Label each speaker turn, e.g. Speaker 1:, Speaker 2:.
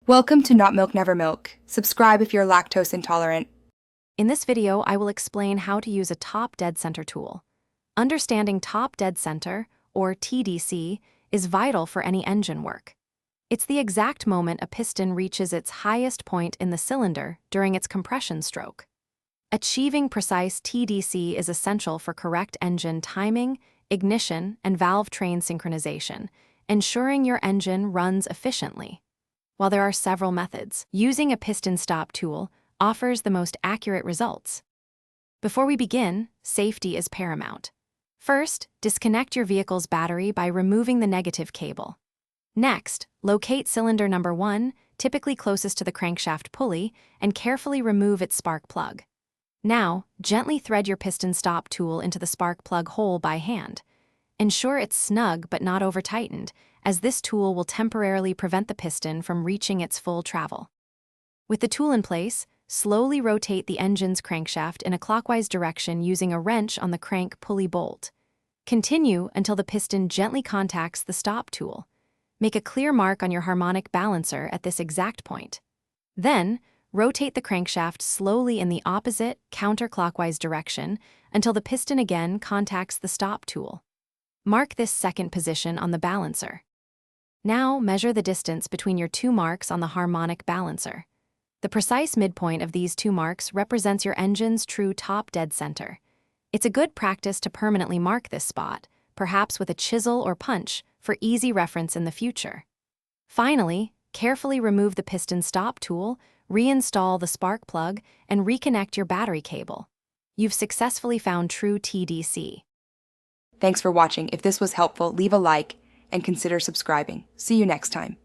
Speaker 1: Welcome to Not Milk Never Milk. Subscribe if you're lactose intolerant.
Speaker 2: In this video, I will explain how to use a top dead center tool. Understanding top dead center, or TDC, is vital for any engine work. It's the exact moment a piston reaches its highest point in the cylinder during its compression stroke. Achieving precise TDC is essential for correct engine timing, ignition, and valve train synchronization, ensuring your engine runs efficiently. While there are several methods, using a piston stop tool offers the most accurate results. Before we begin, safety is paramount. First, disconnect your vehicle's battery by removing the negative cable. Next, locate cylinder number 1, typically closest to the crankshaft pulley, and carefully remove its spark plug. Now, gently thread your piston stop tool into the spark plug hole by hand. Ensure it's snug but not over-tightened, as this tool will temporarily prevent the piston from reaching its full travel. With the tool in place, slowly rotate the engine's crankshaft in a clockwise direction using a wrench on the crank pulley bolt. Continue until the piston gently contacts the stop tool. Make a clear mark on your harmonic balancer at this exact point. Then, rotate the crankshaft slowly in the opposite, counterclockwise direction until the piston again contacts the stop tool. Mark this second position on the balancer. Now measure the distance between your two marks on the harmonic balancer. The precise midpoint of these two marks represents your engine's true top dead center. It's a good practice to permanently mark this spot, perhaps with a chisel or punch, for easy reference in the future. Finally, carefully remove the piston stop tool, reinstall the spark plug, and reconnect your battery cable. You've successfully found true TDC.
Speaker 1: Thanks for watching. If this was helpful, leave a like and consider subscribing. See you next time.